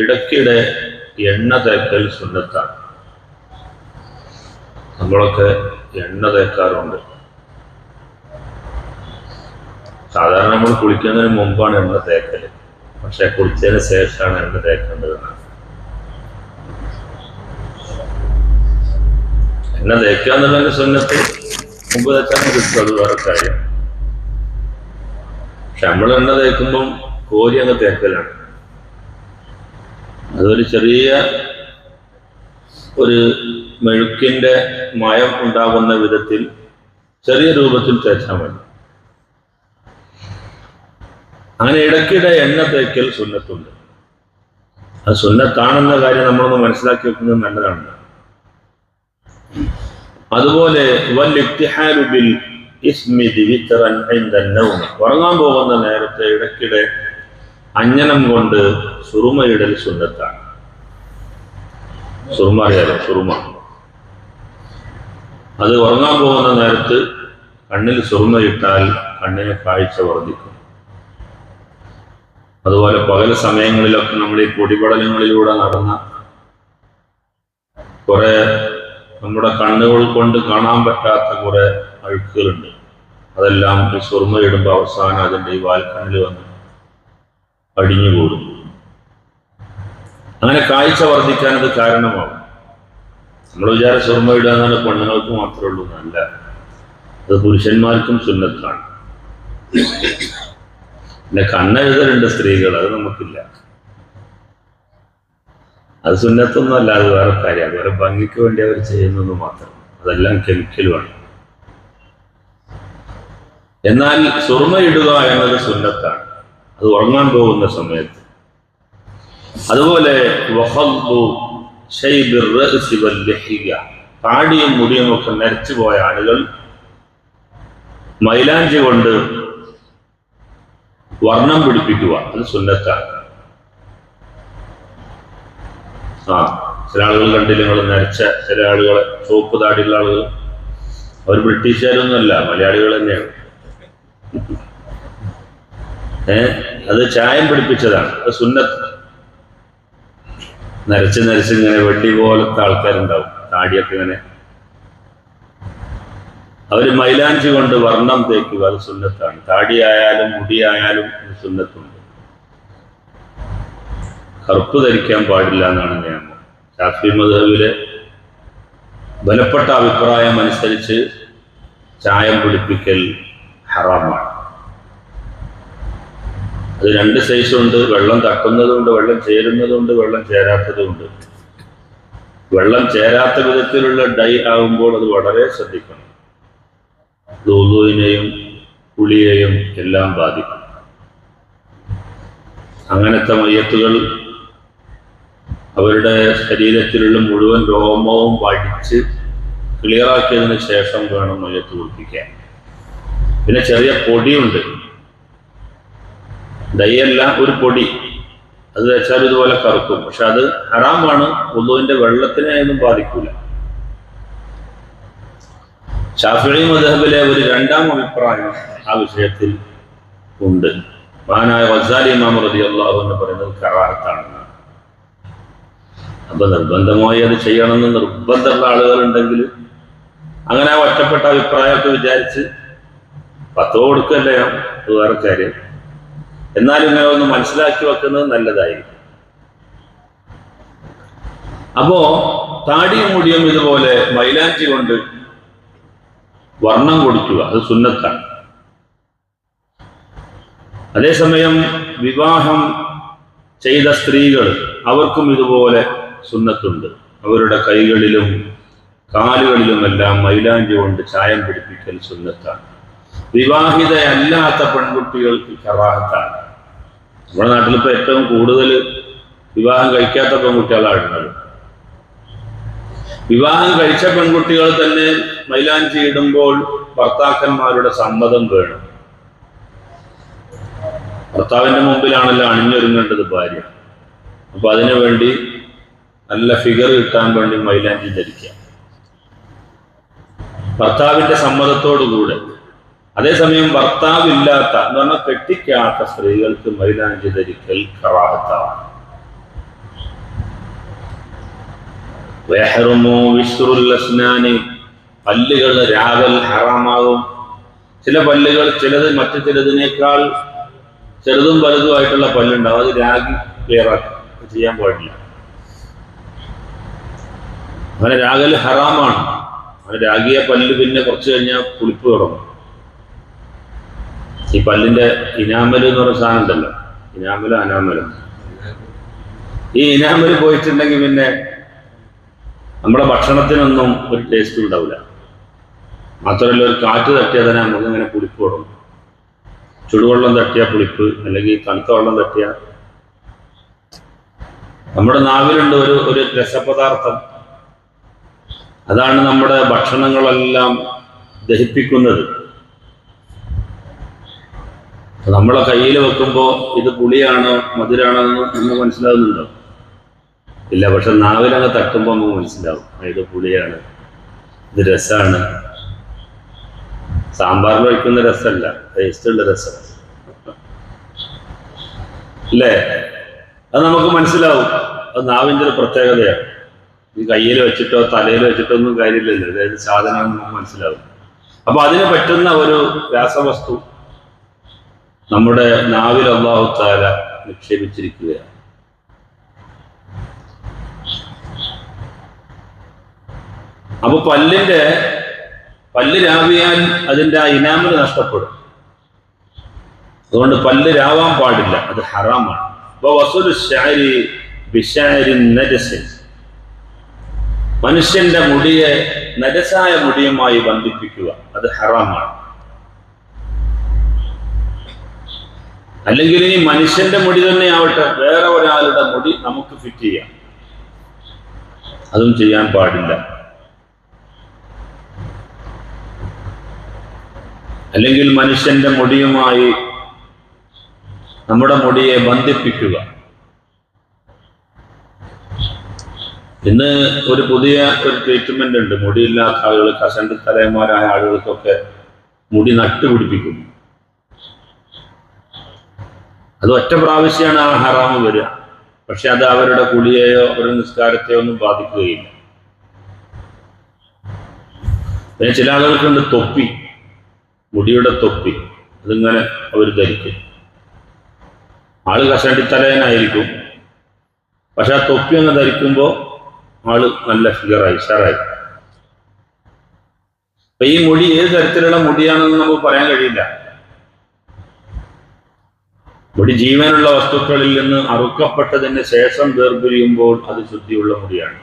ഇടയ്ക്കിടെ എണ്ണ തേക്കൽ സുന്നത്താണ്. നമ്മളൊക്കെ എണ്ണ തേക്കാറുണ്ട്. സാധാരണ നമ്മൾ കുളിക്കുന്നതിന് മുമ്പാണ് എണ്ണ തേക്കല്, പക്ഷെ കുളിച്ചതിന് ശേഷമാണ് എണ്ണ തേക്കേണ്ടതെന്നാണ്. എണ്ണ തേക്കുക എന്നുള്ളതിന്റെ സുന്നത്ത് മുമ്പ് തേച്ചാൽ കിട്ടും, അത് വേറെ കാര്യം. പക്ഷെ നമ്മൾ എണ്ണ തേക്കുമ്പം കോരി അങ്ങ് തേക്കലാണ്. അതൊരു ചെറിയ ഒരു മെഴുക്കിന്റെ മയം ഉണ്ടാകുന്ന വിധത്തിൽ ചെറിയ രൂപത്തിൽ തേച്ചാൽ മതി. അങ്ങനെ ഇടയ്ക്കിടെ എണ്ണ തേക്കൽ സുന്നത്തുണ്ട്. അത് സുന്നത്താണെന്ന കാര്യം നമ്മളൊന്ന് മനസ്സിലാക്കി വെക്കുന്നത് നല്ലതാണ്. അതുപോലെ ഉറങ്ങാൻ പോകുന്ന നേരത്തെ ഇടയ്ക്കിടെ അഞ്ജനം കൊണ്ട് സുറുമയിടൽ സുന്നത്താണ്. സുറുമ അറിയാലോ, സുറുമ. അത് ഉറങ്ങാൻ പോകുന്ന നേരത്ത് കണ്ണിൽ സുറുമയിട്ടാൽ കണ്ണിന് കാഴ്ച വർദ്ധിക്കും. അതുപോലെ പകൽ സമയങ്ങളിലൊക്കെ നമ്മൾ ഈ പൊടിപടലങ്ങളിലൂടെ നടന്ന കുറെ നമ്മുടെ കണ്ണുകൾ കൊണ്ട് കാണാൻ പറ്റാത്ത കുറെ അഴുക്കുകളുണ്ട്. അതെല്ലാം ഈ സുറുമയിടുമ്പോൾ അവസാനം അതിൻ്റെ ഈ വാൽക്കണ്ണിൽ വന്ന് അടിഞ്ഞുകൂടും. അങ്ങനെ കാഴ്ച വർദ്ധിക്കാൻ അത് കാരണമാകും. നമ്മൾ വിചാരം സുറുമയിടുക എന്നാൽ പെണ്ണുങ്ങൾക്ക് മാത്രമേ ഉള്ളൂ എന്നല്ല, അത് പുരുഷന്മാർക്കും സുന്നത്താണ്. പിന്നെ കണ്ണെഴുതലുണ്ട് സ്ത്രീകൾ, അത് നമുക്കില്ല. അത് സുന്നത്തൊന്നും അല്ല, അത് വേറെ കാര്യം. അതുവരെ ഭംഗിക്ക് വേണ്ടി അവർ ചെയ്യുന്നത് മാത്രം. അതെല്ലാം കെമിക്കലുമാണ്. എന്നാൽ സുറുമയിടുക എന്നത് സുന്നത്താണ്, അത് ഉറങ്ങാൻ പോകുന്ന സമയത്ത്. അതുപോലെ താടിയും മുടിയും ഒക്കെ നരച്ചു പോയ ആളുകൾ മൈലാഞ്ചി കൊണ്ട് വർണ്ണം പിടിപ്പിക്കുക, അത് സുന്നത്താണ്. ചില ആളുകൾ കണ്ടില്ല നിങ്ങൾ, നരച്ച ചില ആളുകളെ, ചുവപ്പ് താടിയുള്ള ആളുകൾ. അവർ ബ്രിട്ടീഷുകാരൊന്നുമല്ല, മലയാളികൾ തന്നെയാണ്. അത് ചായം പിടിപ്പിച്ചതാണ്, അത് സുന്നത്ത്. നരച്ച് ഇങ്ങനെ വെള്ളി പോലത്തെ ആൾക്കാരുണ്ടാവും, താടിയൊക്കെ ഇങ്ങനെ. അവര് മൈലാഞ്ചി കൊണ്ട് വർണ്ണം തേക്കുക, അത് സുന്നത്താണ്. താടിയായാലും മുടിയായാലും സുന്നത്തുണ്ട്. കറുപ്പ് ധരിക്കാൻ പാടില്ല എന്നാണ് നിയമം. ശാഫി മദ്ഹബിലെ ബലപ്പെട്ട അഭിപ്രായം അനുസരിച്ച് ചായം പിടിപ്പിക്കൽ ഹറാമാണ്. അത് രണ്ട് സൈസുണ്ട്. വെള്ളം തട്ടുന്നതുകൊണ്ട്, വെള്ളം ചേരുന്നതുകൊണ്ട്, വെള്ളം ചേരാത്തതുകൊണ്ട്. വെള്ളം ചേരാത്ത വിധത്തിലുള്ള ഡൈ ആകുമ്പോൾ അത് വളരെ ശ്രദ്ധിക്കണം. വുളൂഇനെയും കുളിയെയും എല്ലാം ബാധിക്കും. അങ്ങനത്തെ മയ്യത്തുകൾ അവരുടെ ശരീരത്തിലുള്ള മുഴുവൻ രോമവും വടിച്ച് ക്ലിയറാക്കിയതിന് ശേഷം വേണം മയ്യത്ത് കുളിപ്പിക്കാൻ. പിന്നെ ചെറിയ പൊടിയുണ്ട്, ഡൈയല്ല, ഒരു പൊടി. അത് വെച്ചാൽ ഇതുപോലെ കറുക്കും. പക്ഷെ അത് ഹറാമാണ്, വുളൂഇന്റെ വെള്ളത്തിനെ ഒന്നും ബാധിക്കൂല. ശാഫിഈ മദ്ഹബിലെ ഒരു രണ്ടാം അഭിപ്രായം ആ വിഷയത്തിൽ ഉണ്ട്. മഹാനായ ഗസാലി ഇമാം റളിയല്ലാഹു അൻഹു പറയുന്നത് കറാഹത്താണെന്നാണ്. അപ്പൊ നിർബന്ധമായി അത് ചെയ്യണമെന്ന് നിർബന്ധമുള്ള ആളുകളുണ്ടെങ്കിൽ അങ്ങനെ ആ ഒറ്റപ്പെട്ട അഭിപ്രായമൊക്കെ വിചാരിച്ച് പത്തോ കൊടുക്കല്ലേ, അത് വേറെ കാര്യം. എന്നാലും ഇങ്ങനെ ഒന്ന് മനസ്സിലാക്കി വെക്കുന്നത് നല്ലതായിരിക്കും. അപ്പോ താടിയും മുടിയും ഇതുപോലെ മൈലാഞ്ചി കൊണ്ട് വർണ്ണം കൊടുക്കുക, അത് സുന്നത്താണ്. അതേസമയം വിവാഹം ചെയ്ത സ്ത്രീകൾ, അവർക്കും ഇതുപോലെ സുന്നത്തുണ്ട്. അവരുടെ കൈകളിലും കാലുകളിലുമെല്ലാം മൈലാഞ്ചി കൊണ്ട് ചായം പിടിപ്പിക്കൽ സുന്നത്താണ്. വിവാഹിതയല്ലാത്ത പെൺകുട്ടികൾക്ക് കറാഹത്താണ്. നമ്മുടെ നാട്ടിലിപ്പോൾ ഏറ്റവും കൂടുതൽ വിവാഹം കഴിക്കാത്ത പെൺകുട്ടികളാണുള്ളത്. വിവാഹം കഴിച്ച പെൺകുട്ടികൾ തന്നെ മൈലാഞ്ചി ഇടുമ്പോൾ ഭർത്താക്കന്മാരുടെ സമ്മതം വേണം. ഭർത്താവിന്റെ മുമ്പിലാണല്ലോ അണിഞ്ഞൊരുങ്ങേണ്ടത് ഭാര്യ. അപ്പൊ അതിനു വേണ്ടി നല്ല ഫിഗർ കിട്ടാൻ വേണ്ടി മൈലാഞ്ചി ധരിക്കാം, ഭർത്താവിന്റെ സമ്മതത്തോടുകൂടെ. അതേസമയം ഭർത്താവില്ലാത്ത എന്ന് പറഞ്ഞാൽ കെട്ടിക്കാത്ത സ്ത്രീകൾക്ക് മൈലാഞ്ചി ധരിക്കൽ കറാഹത്താണ്. വയഹ്റുമു വിശ്റുൽ അസ്നാനി, പല്ലുകൾ രാവൽ ഹറാമാകും. ചില പല്ലുകൾ ചിലത് മറ്റു ചിലതിനേക്കാൾ ചെറുതും വലുതുമായിട്ടുള്ള പല്ലുണ്ടാവും, അത് രാഗി ക്ലിയറാക്കി ചെയ്യാൻ പാടില്ല. അങ്ങനെ രാഗൽ ഹറാമാണ്. അങ്ങനെ രാഗിയ പല്ല് പിന്നെ കുറച്ച് കഴിഞ്ഞാൽ പുളിപ്പ് തുടങ്ങും. ഈ പല്ലിന്റെ ഇനാമല് എന്ന് പറയുന്ന സാധനം ഉണ്ടല്ലോ, ഇനാമലോ അനാമലോ, ഈ ഇനാമല് പോയിട്ടുണ്ടെങ്കിൽ പിന്നെ നമ്മുടെ ഭക്ഷണത്തിനൊന്നും ഒരു ടേസ്റ്റ് ഉണ്ടാവില്ല. മാത്രമല്ല ഒരു കാറ്റ് തട്ടിയാൽ തന്നെ നമുക്ക് ഇങ്ങനെ പുളിപ്പ് തുടങ്ങും. ചുടുവെള്ളം തട്ടിയാൽ പുളിപ്പ്, അല്ലെങ്കിൽ തണുത്ത വെള്ളം തട്ടിയാൽ. നമ്മുടെ നാവിലുണ്ട് ഒരു രസപദാർത്ഥം, അതാണ് നമ്മുടെ ഭക്ഷണങ്ങളെല്ലാം ദഹിപ്പിക്കുന്നത്. നമ്മളെ കയ്യിൽ വെക്കുമ്പോൾ ഇത് പുളിയാണോ മധുരാണോ എന്ന് നമുക്ക് മനസ്സിലാവുന്നുണ്ടോ? ഇല്ല. പക്ഷെ നാവിലങ്ങ് തട്ടുമ്പോൾ നമുക്ക് മനസ്സിലാവും, ഇത് പുളിയാണ്, ഇത് രസമാണ്. സാമ്പാറിൽ വയ്ക്കുന്ന രസമല്ല, ടേസ്റ്റുള്ള രസം അല്ലേ? അത് നമുക്ക് മനസ്സിലാവും. അത് നാവിൻ്റെ ഒരു പ്രത്യേകതയാണ്. ഈ കയ്യിൽ വെച്ചിട്ടോ തലയിൽ വെച്ചിട്ടോ ഒന്നും കാര്യമില്ലല്ലോ, അതായത് സാധനം നമുക്ക് മനസ്സിലാവും. അപ്പൊ അതിന് പറ്റുന്ന ഒരു രാസവസ്തു നമ്മുടെ നാവിൽ അല്ലാഹു തആല നിക്ഷേപിച്ചിരിക്കുകയാണ്. അപ്പൊ പല്ല് രാവിയാൽ അതിൻ്റെ ആ ഇനാമൽ നഷ്ടപ്പെടും. അതുകൊണ്ട് പല്ല് രാവാൻ പാടില്ല, അത് ഹറാമാണ്. അപ്പൊ വസുലു ശഅരി ബിശഅരിൻ നജസിൻ, മനുഷ്യന്റെ മുടിയെ നജസായ മുടിയുമായി ബന്ധിപ്പിക്കുക, അത് ഹറാമാണ്. അല്ലെങ്കിൽ ഇനി മനുഷ്യന്റെ മുടി തന്നെ ആവട്ടെ, വേറെ ഒരാളുടെ മുടി നമുക്ക് ഫിറ്റ് ചെയ്യാം, അതും ചെയ്യാൻ പാടില്ല. അല്ലെങ്കിൽ മനുഷ്യന്റെ മുടിയുമായി നമ്മുടെ മുടിയെ ബന്ധിപ്പിക്കുക. ഇന്ന് ഒരു പുതിയ ട്രീറ്റ്മെന്റ് ഉണ്ട്. മുടിയില്ലാത്ത ആളുകൾ, കഷണ്ടി തലയന്മാരായ ആളുകൾക്കൊക്കെ മുടി നട്ടുപിടിപ്പിക്കും. അത് ഒറ്റ പ്രാവശ്യമാണ് ആ ഹറാമ് വരിക. പക്ഷെ അത് അവരുടെ കുളിയെയോ അവരുടെ നിസ്കാരത്തെയോ ഒന്നും ബാധിക്കുകയില്ല. പിന്നെ ചില ആളുകൾക്കുണ്ട് തൊപ്പി, മുടിയുടെ തൊപ്പി, അതിങ്ങനെ അവർ ധരിക്കും. ആള് കഷണ്ടിത്തലയനായിരിക്കും, പക്ഷെ ആ തൊപ്പി ഒന്ന് ധരിക്കുമ്പോൾ ആള് നല്ല ഫിഗറായി, ഷറായി. അപ്പൊ ഈ മുടി ഏത് തരത്തിലുള്ള മുടിയാണെന്ന് നമുക്ക് പറയാൻ കഴിയില്ല. മുടി ജീവനുള്ള വസ്തുക്കളിൽ നിന്ന് അറുക്കപ്പെട്ടതിന് ശേഷം വേർപിരിയുമ്പോൾ അത് ശുദ്ധിയുള്ള മുടിയാണ്.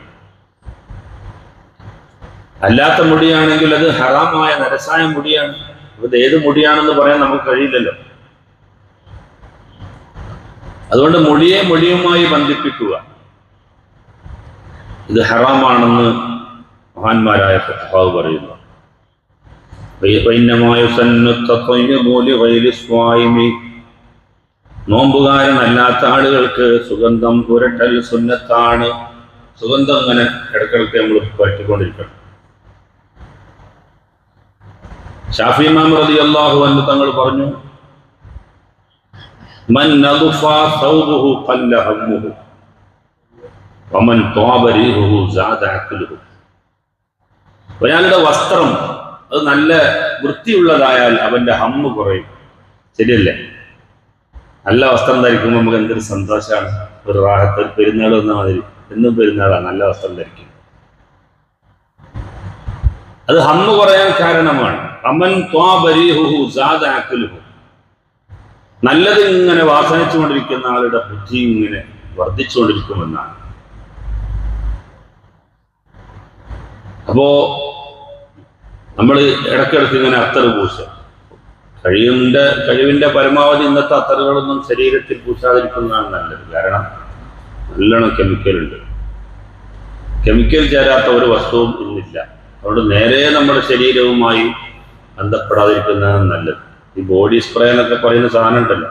അല്ലാത്ത മുടിയാണെങ്കിൽ അത് ഹറാമായ നരസായ മുടിയാണ്. അത് ഏത് മുടിയാണെന്ന് പറയാൻ നമുക്ക് കഴിയില്ലല്ലോ. അതുകൊണ്ട് മുടിയെ മുടിയുമായി ബന്ധിപ്പിക്കുക, ഇത് ഹറാമാണെന്ന് മഹാന്മാരായ ഫഖഹാവ് പറയുന്നു. നോമ്പുകാരനല്ലാത്ത ആളുകൾക്ക് സുഗന്ധം പുരട്ടൽ സുന്നത്താണ്. സുഗന്ധം ഇങ്ങനെ ഇടക്കിടക്ക് നമ്മൾ പറ്റിക്കൊണ്ടിരിക്കണം. ഷാഫി ഇമാം റളിയല്ലാഹു അൻഹു തങ്ങൾ പറഞ്ഞു, മൻ നദഫ സൗബുഹു ഖല്ല ഹമ്മുഹു വമൻ ത്വാബ റീഹുഹു സാദ അഖ്ലുഹു. ഒരാളുടെ വസ്ത്രം അത് നല്ല വൃത്തിയുള്ളതായാൽ അവന്റെ ഹമ്മ് കുറയും. ശരിയല്ലേ? നല്ല വസ്ത്രം ധരിക്കുമ്പോൾ നമുക്ക് എന്തൊരു സന്തോഷമാണ്, ഒരു റാഹത്ത്. പെരുന്നാൾ വന്ന മാതിരി എന്നും പെരുന്നാളാണ്, നല്ല വസ്ത്രം ധരിക്കും. അത് ഹമ്മ് കുറയാൻ കാരണമാണ്. അമൻ ത്വാബ റീഹുഹു സാദ അഖ്ലുഹു, നല്ലത് ഇങ്ങനെ വാസനിച്ചുകൊണ്ടിരിക്കുന്ന ആളുടെ ബുദ്ധി ഇങ്ങനെ വർദ്ധിച്ചുകൊണ്ടിരിക്കുമെന്നാണ്. അപ്പോ നമ്മൾ ഇടയ്ക്കിടയ്ക്ക് ഇങ്ങനെ അത്തറ് പൂശുക, കഴിവിന്റെ പരമാവധി ഇന്നത്തെ അത്തറുകളൊന്നും ശരീരത്തിൽ പൂശാതിരിക്കുന്നതാണ് നല്ലത്. കാരണം നല്ലോണം കെമിക്കലുണ്ട്. കെമിക്കൽ ചേരാത്ത ഒരു വസ്തുവും ഇന്നില്ല. അതുകൊണ്ട് നേരെ നമ്മുടെ ശരീരവുമായി ബന്ധപ്പെടാതിരിക്കുന്നതാണ് നല്ലത്. ഈ ബോഡി സ്പ്രേ എന്നൊക്കെ പറയുന്ന സാധനം ഉണ്ടല്ലോ,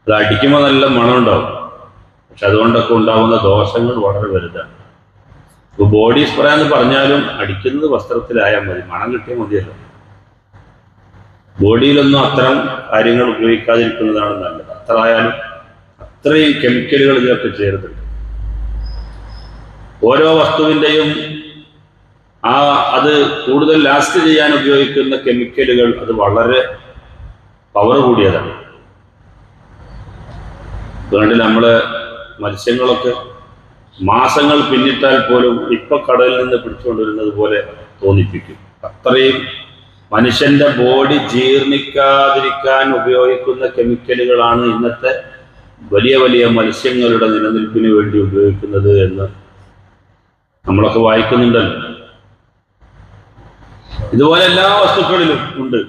അത് അടിക്കുമ്പോൾ നല്ല മണം ഉണ്ടാവും, പക്ഷെ അതുകൊണ്ടൊക്കെ ഉണ്ടാകുന്ന ദോഷങ്ങൾ വളരെ വലുതാണ്. ഇപ്പോൾ ബോഡി സ്പ്രേ എന്ന് പറഞ്ഞാലും അടിക്കുന്നത് വസ്ത്രത്തിലായാൽ മതി, മണം കിട്ടിയാൽ മതിയല്ലോ. ബോഡിയിലൊന്നും അത്തരം കാര്യങ്ങൾ ഉപയോഗിക്കാതിരിക്കുന്നതാണ് നല്ലത്. അത്ര ആയാലും അത്രയും കെമിക്കലുകൾ ഇതിലൊക്കെ ചേരുന്നുണ്ട്. ഓരോ വസ്തുവിൻ്റെയും അത് കൂടുതൽ ലാസ്റ്റ് ചെയ്യാൻ ഉപയോഗിക്കുന്ന കെമിക്കലുകൾ അത് വളരെ പവർ കൂടിയതാണ്. അതുകൊണ്ട് നമ്മള് മത്സ്യങ്ങളൊക്കെ മാസങ്ങൾ പിന്നിട്ടാൽ പോലും ഇപ്പൊ കടലിൽ നിന്ന് പിടിച്ചുകൊണ്ടിരുന്നത് പോലെ തോന്നിപ്പിക്കും. അത്രയും മനുഷ്യന്റെ ബോഡി ജീർണിക്കാതിരിക്കാൻ ഉപയോഗിക്കുന്ന കെമിക്കലുകളാണ് ഇന്നത്തെ വലിയ വലിയ മത്സ്യങ്ങളുടെ നിലനിൽപ്പിന് വേണ്ടി ഉപയോഗിക്കുന്നത് എന്ന് നമ്മളൊക്കെ വായിക്കുന്നുണ്ടല്ലോ. ഇതുപോലെ എല്ലാ വസ്തുക്കളിലും ഉണ്ട്.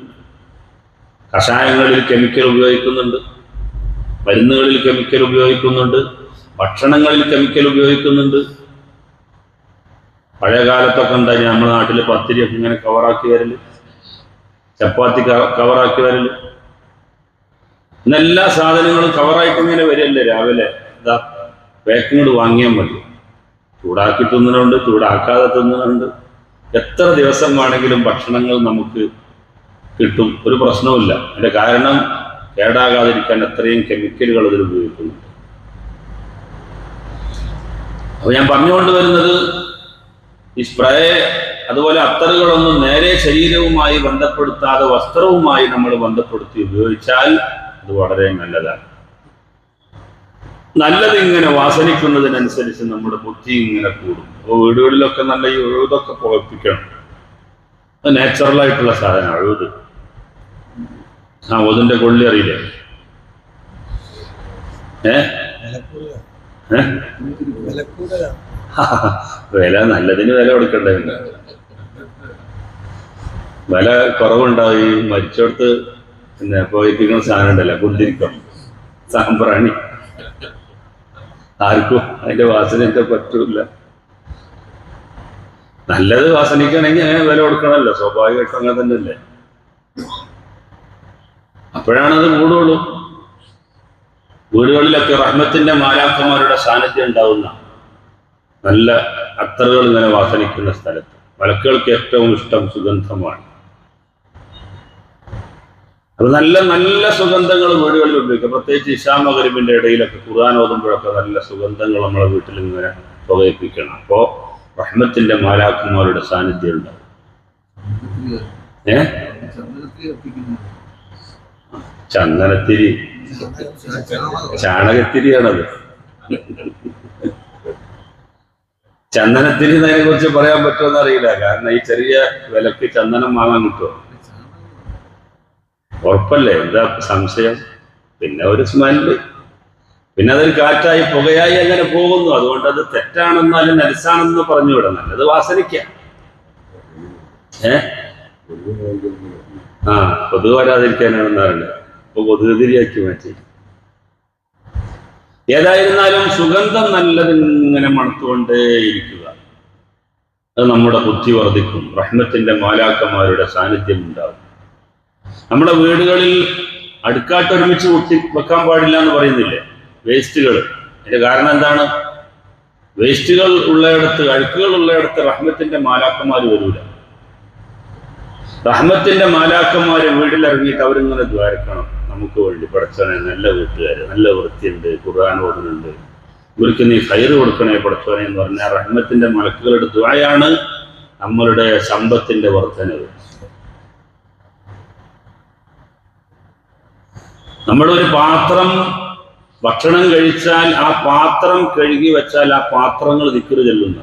കഷായങ്ങളിൽ കെമിക്കൽ ഉപയോഗിക്കുന്നുണ്ട്, മരുന്നുകളിൽ കെമിക്കൽ ഉപയോഗിക്കുന്നുണ്ട്, ഭക്ഷണങ്ങളിൽ കെമിക്കൽ ഉപയോഗിക്കുന്നുണ്ട്. പഴയ കാലത്തൊക്കെ ഉണ്ടായി നമ്മുടെ നാട്ടിൽ പത്തിരിയൊക്കെ ഇങ്ങനെ കവറാക്കി വരല്, ചപ്പാത്തി കവറാക്കി വരല്. ഇന്നെല്ലാ സാധനങ്ങളും കവറായിട്ട് ഇങ്ങനെ വരില്ലേ. രാവിലെ ഇതാ പാക്കിങ്ങോട് വാങ്ങിയാൽ മതി. ചൂടാക്കി തിന്നുന്നുണ്ട്, ചൂടാക്കാതെ തിന്നുന്നുണ്ട്. എത്ര ദിവസം വേണമെങ്കിലും ഭക്ഷണങ്ങൾ നമുക്ക് കിട്ടും, ഒരു പ്രശ്നവുമില്ല. അതിന്റെ കാരണം കേടാകാതിരിക്കാൻ എത്രയും കെമിക്കലുകൾ അതിൽ ഉപയോഗിക്കുന്നുണ്ട്. അപ്പൊ ഞാൻ പറഞ്ഞുകൊണ്ട് വരുന്നത്, ഈ സ്പ്രേ അതുപോലെ അത്തറുകളൊന്നും നേരെ ശരീരവുമായി ബന്ധപ്പെടുത്താതെ വസ്ത്രവുമായി നമ്മൾ ബന്ധപ്പെടുത്തി ഉപയോഗിച്ചാൽ അത് വളരെ നല്ലതാണ്. നല്ലത് ഇങ്ങനെ വാസനിക്കുന്നതിനനുസരിച്ച് നമ്മുടെ ബുദ്ധി ഇങ്ങനെ കൂടും. അപ്പോൾ വീടുകളിലൊക്കെ നല്ല ഈ എഴുതൊക്കെ പുകപ്പിക്കണം. അത് നാച്ചുറലായിട്ടുള്ള സാധനം എഴുത്. ഒതിന്റെ കൊള്ളി അറിയില്ലേ? വില നല്ലതിന് വില കൊടുക്കണ്ടേ? വില കുറവുണ്ടാവും. ഈ മരിച്ചോടത്ത് പിന്നെ പോയിപ്പിക്കുന്ന സാധനം ഉണ്ടല്ലോ, കുന്തിരിക്കം, സാമ്പ്രാണി. ആർക്കും അതിന്റെ വാസനയൊക്കെ പറ്റൂല. നല്ലത് വാസനിക്കണമെങ്കിൽ അങ്ങനെ വില കൊടുക്കണമല്ലോ, സ്വാഭാവികമായിട്ടും അങ്ങനെ തന്നെ അല്ലേ. അപ്പോഴാണത് കൂടുള്ളൂ. വീടുകളിലൊക്കെ റഹ്മത്തിന്റെ മാലാഖമാരുടെ സാന്നിധ്യം ഉണ്ടാവുന്ന നല്ല അത്തറുകൾ ഇങ്ങനെ വാസനിക്കുന്ന സ്ഥലത്ത് മലക്കുകൾക്ക് ഏറ്റവും ഇഷ്ടം സുഗന്ധമാണ്. അത് നല്ല നല്ല സുഗന്ധങ്ങൾ വീടുകളിൽ ഉപയോഗിക്കുക. പ്രത്യേകിച്ച് ഇശാ മഗ്‌രിബിന്റെ ഇടയിലൊക്കെ ഖുർആൻ ഓതുമ്പോഴൊക്കെ നല്ല സുഗന്ധങ്ങൾ നമ്മളെ വീട്ടിൽ ഇങ്ങനെ പുകയിപ്പിക്കണം. അപ്പോ റഹ്മത്തിന്റെ മാലാഖമാരുടെ സാന്നിധ്യം ഉണ്ടാവും. ചന്ദനത്തിരി, ചാണകത്തിരിയാണത്. ചന്ദനത്തിരി എന്നതിനെ കുറിച്ച് പറയാൻ പറ്റുമെന്ന് അറിയില്ല. കാരണം ഈ ചെറിയ വിലക്ക് ചന്ദനം വാങ്ങാൻ കിട്ടുമോ? ഉറപ്പല്ലേ? എന്താ സംശയം? പിന്നെ ഒരു സ്മെല്ല്, പിന്നെ അതൊരു കാറ്റായി പുകയായി അങ്ങനെ പോകുന്നു. അതുകൊണ്ട് അത് തെറ്റാണെന്നാലും നരിസാണെന്ന് പറഞ്ഞുവിടാം. നല്ലത് വാസനിക്കാം. കൊതുക് വരാതിരിക്കാനാണെന്നാറുണ്ട്. അപ്പൊ കൊതുകുതിരിയാക്കി മാറ്റി. ഏതായിരുന്നാലും സുഗന്ധം നല്ലത് ഇങ്ങനെ മണത്തുകൊണ്ടേയിരിക്കുക. അത് നമ്മുടെ ബുദ്ധി വർദ്ധിക്കും. റഹ്മത്തിന്റെ മാലാഖമാരുടെ സാന്നിധ്യം ഉണ്ടാവും. നമ്മുടെ വീടുകളിൽ അടുക്കാട്ട് ഒരുമിച്ച് കൂട്ടി വെക്കാൻ പാടില്ല എന്ന് പറയുന്നില്ലേ? വേസ്റ്റുകൾ. അതിന്റെ കാരണം എന്താണ്? വേസ്റ്റുകൾ ഉള്ളയിടത്ത്, അഴുക്കുകൾ ഉള്ളയിടത്ത് റഹ്മത്തിന്റെ മാലാഖമാർ വരൂല. റഹ്മത്തിന്റെ മാലാഖമാര് വീട്ടിലിറങ്ങിയിട്ട് അവരിങ്ങനെ ദ്വാരക്കണം നമുക്ക് വേണ്ടി. പടച്ചോനെ, നല്ല വീട്ടുകാര്, നല്ല വൃത്തിയുണ്ട്, ഖുർആൻ ഓതുന്നുണ്ട്, ഇവർക്ക് നീ ഖൈറ് കൊടുക്കണേ പടച്ചോനെ എന്ന് പറഞ്ഞാൽ റഹ്മത്തിന്റെ മലക്കുകളുടെ ദുആയാണ് നമ്മളുടെ സമ്പത്തിന്റെ വർധനവ്. നമ്മളൊരു പാത്രം ഭക്ഷണം കഴിച്ചാൽ ആ പാത്രം കഴുകി വെച്ചാൽ ആ പാത്രങ്ങൾ ദിക്റ് ചൊല്ലുന്ന,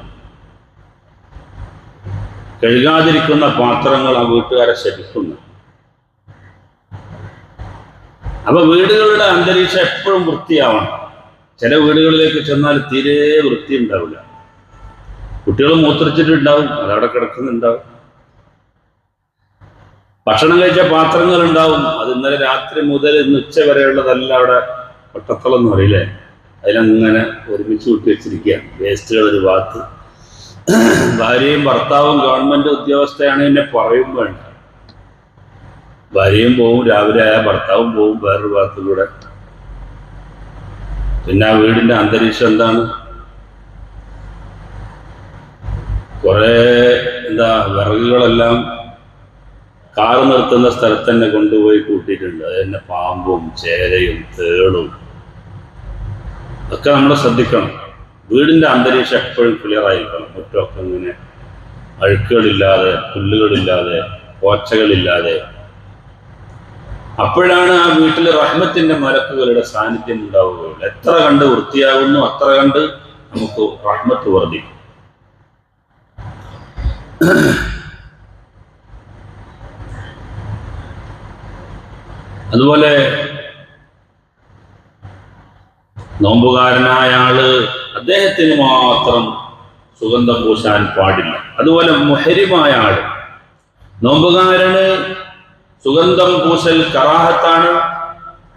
കഴുകാതിരിക്കുന്ന പാത്രങ്ങൾ ആ വീട്ടുകാരെ ശപിക്കുന്നു. അപ്പൊ വീടുകളുടെ അന്തരീക്ഷം എപ്പോഴും വൃത്തിയാവണം. ചില വീടുകളിലേക്ക് ചെന്നാൽ തീരെ വൃത്തി ഉണ്ടാവില്ല. കുട്ടികൾ മൂത്രിച്ചിട്ടുണ്ടാവും, അതവിടെ കിടക്കുന്നുണ്ടാവും. ഭക്ഷണം കഴിച്ച പാത്രങ്ങൾ ഉണ്ടാവും, അത് ഇന്നലെ രാത്രി മുതൽ ഇന്ന് ഉച്ച വരെയുള്ളതെല്ലാം അവിടെ ഒട്ടത്തളം എന്ന് പറയില്ലേ, അതിലങ്ങനെ ഒരുമിച്ച് കൂട്ടി വെച്ചിരിക്കുകയാണ്. വേസ്റ്റുകൾ ഒരു ഭാഗത്ത്. ഭാര്യയും ഭർത്താവും ഗവൺമെന്റ് ഉദ്യോഗസ്ഥയാണ് എന്നെ പറയും വേണ്ട. ഭാര്യയും പോവും, രാവിലെ ആയ ഭർത്താവും പോവും വേറൊരു ഭാഗത്തുകൂടെ. പിന്നെ ആ വീടിന്റെ അന്തരീക്ഷം എന്താണ്? കുറെ വിറകുകളെല്ലാം കാറ് നിർത്തുന്ന സ്ഥലത്ത് തന്നെ കൊണ്ടുപോയി കൂട്ടിയിട്ടുണ്ട്. അത് തന്നെ പാമ്പും ചേരയും തേളും ഒക്കെ നമ്മൾ ശ്രദ്ധിക്കണം. വീടിൻ്റെ അന്തരീക്ഷം എപ്പോഴും ക്ലിയർ ആയിരിക്കണം. മുറ്റമൊക്കെ ഇങ്ങനെ അഴുക്കുകളില്ലാതെ, പുല്ലുകളില്ലാതെ, പോച്ചകളില്ലാതെ. അപ്പോഴാണ് ആ വീട്ടിൽ റഹ്മത്തിന്റെ മലക്കുകളുടെ സാന്നിധ്യം ഉണ്ടാവുകയുള്ളൂ. എത്ര കണ്ട് വൃത്തിയാകുന്നു അത്ര കണ്ട് നമുക്ക് റഹ്മത്ത് വർദ്ധിക്കും. അതുപോലെ നോമ്പുകാരനായ ആള് അദ്ദേഹത്തിന് മാത്രം സുഗന്ധം പൂശാൻ പാടില്ല. അതുപോലെ മുഹരിമായ ആള്, നോമ്പുകാരന് സുഗന്ധം പൂശൽ കറാഹത്താണ്.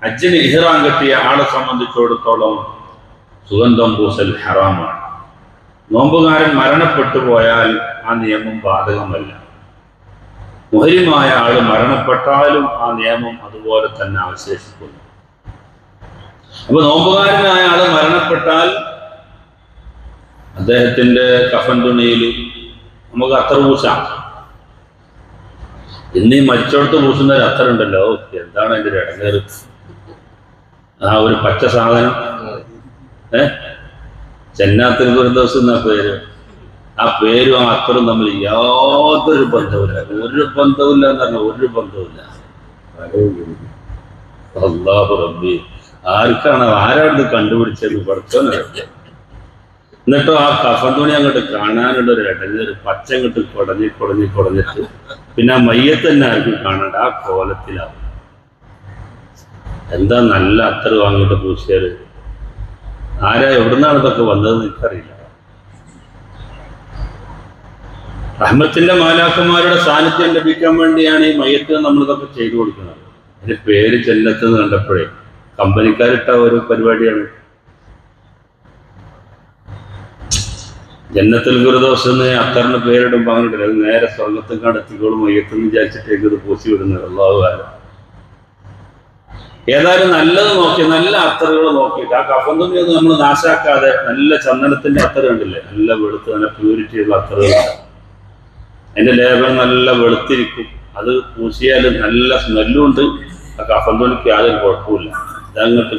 ഹജ്ജിന് ഇഹ്റാം കെട്ടിയ ആളെ സംബന്ധിച്ചിടത്തോളം സുഗന്ധം പൂശൽ ഹറാമാണ്. നോമ്പുകാരൻ മരണപ്പെട്ടു പോയാൽ ആ നിയമം ബാധകമല്ല. മുഹരിമായ ആള് മരണപ്പെട്ടാലും ആ നിയമം അതുപോലെ തന്നെ അവശേഷിക്കുന്നു. അപ്പൊ നോമ്പുകാരനായ ആള് മരണപ്പെട്ടാൽ അദ്ദേഹത്തിന്റെ കഫൻ തുണിയിൽ നമുക്ക് അത്തർ പൂശാം. ഇന്നീ മരിച്ചോടത്ത് പൂശുന്ന ഒരു അത്തറുണ്ടല്ലോ, എന്താണ് അതിന്റെ ഒരു ഇടങ്ങേറ്. ആ ഒരു പച്ച സാധനം, ജന്നാത്തുൽ ഫിർദൗസ് എന്ന പേര്, ആ പേരും ആ അത്തറും തമ്മിൽ യാതൊരു ബന്ധവുമില്ല. ഒരു ബന്ധവുമില്ല എന്ന് പറഞ്ഞാൽ ഒരു ബന്ധവുമില്ല. അല്ലാഹു റബ്ബി, ആരാണ് കണ്ടുപിടിച്ചത്? പഠിച്ചോന്ന്. എന്നിട്ടോ ആ കഫൻ തുണി അങ്ങോട്ട് കാണാനുള്ള ഒരു ഇടങ്ങേറ്, പച്ച അങ്ങോട്ട് കുടഞ്ഞിട്ട് പിന്നെ ആ മയ്യത്ത് തന്നെ ആർക്കും കാണണ്ട, ആ കോലത്തിലാവും. എന്താ നല്ല അത്തർ വാങ്ങിയിട്ട് പൂശിയാല്? ആരാ എവിടുന്നാണ് ഇതൊക്കെ വന്നതെന്ന് എനിക്കറിയില്ല. റഹ്മത്തിന്റെ മാലാഖമാരുടെ സാന്നിധ്യം ലഭിക്കാൻ വേണ്ടിയാണ് ഈ മയ്യത്ത് നമ്മളിതൊക്കെ ചെയ്തു കൊടുക്കുന്നത്. അതിന്റെ പേര് ജന്നത്ത് എന്ന് കണ്ടപ്പോഴേ കമ്പനിക്കാരിട്ട ഒരു പരിപാടിയാണ്. ജന്നത്തുൽ ഫിർദൗസ് എന്ന് അത്തറിന് പേരിടുമ്പോൾ അങ്ങനെ അത് നേരെ സ്വർഗത്തിൽ കടത്തിക്കോളും മയ്യത്തെന്ന് വിചാരിച്ചിട്ടേക്ക് ഇത് പൂശി വിടുന്നത്. അല്ലാഹു അഅലം. ഏതായാലും നല്ലത് നോക്കി, നല്ല അത്തറുകൾ നോക്കിയിട്ട് ആ കഫൻ തുണിയൊന്നും നമ്മൾ നാശാക്കാതെ നല്ല ചന്ദനത്തിന്റെ അത്തറ് കണ്ടില്ലേ, നല്ല വെളുത്ത് നല്ല പ്യൂരിറ്റി ഉള്ള അത്തറുകൾ. അതിന്റെ ലേബൽ നല്ല വെളുത്തിരിക്കും. അത് പൂശിയാൽ നല്ല സ്മെല്ലും ഉണ്ട്. ആ കഫൻ തുണിക്ക് യാതൊരു കുഴപ്പമില്ല. ഇതങ്ങോട്ട്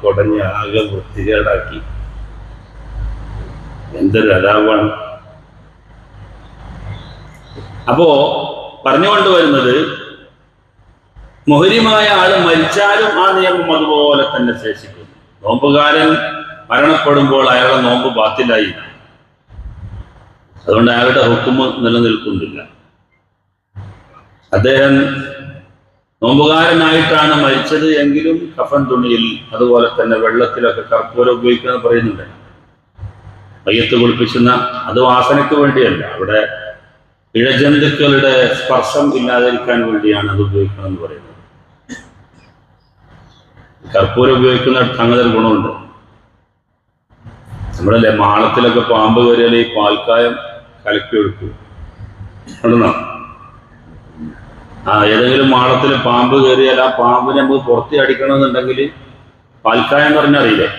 കുടഞ്ഞ് ആകെ വൃത്തികേടാക്കി. എന്തൊരു അതാവാണ്. അപ്പോ പറഞ്ഞുകൊണ്ട് വരുന്നത്, മുഹരിമായ ആള് മരിച്ചാലും ആ നിയമം അതുപോലെ തന്നെ ശേഷിക്കുന്നു. നോമ്പുകാരൻ മരണപ്പെടുമ്പോൾ അയാളുടെ നോമ്പ് ബാത്തിലായി, അതുകൊണ്ട് അയാളുടെ ഹുക്കുമ് നിലനിൽക്കുന്നില്ല. അദ്ദേഹം നോമ്പുകാരനായിട്ടാണ് മരിച്ചത് എങ്കിലും കഫൻ തുണിയിൽ അതുപോലെ തന്നെ വെള്ളത്തിലൊക്കെ കർപ്പൂരം ഉപയോഗിക്കുന്നത് പറയുന്നുണ്ട്. മയ്യത്ത് കുളിപ്പിക്കുന്ന അത് വാസനയ്ക്ക് വേണ്ടിയല്ല, അവിടെ ഇഴജന്തുക്കളുടെ സ്പർശം ഇല്ലാതിരിക്കാൻ വേണ്ടിയാണ് അത് ഉപയോഗിക്കണമെന്ന് പറയുന്നത്. കർപ്പൂരം ഉപയോഗിക്കുന്ന അങ്ങനെ ഗുണമുണ്ട്. നമ്മളല്ലേ മാളത്തിലൊക്കെ പാമ്പ് കയറിയാൽ ഈ പാൽക്കായം കലക്കി എടുക്കും. ഏതെങ്കിലും മാളത്തിൽ പാമ്പ് കയറിയാൽ ആ പാമ്പിനെ നമുക്ക് പുറത്തി അടിക്കണമെന്നുണ്ടെങ്കിൽ പാൽക്കായം എന്ന് പറഞ്ഞാൽ അറിയില്ലേ?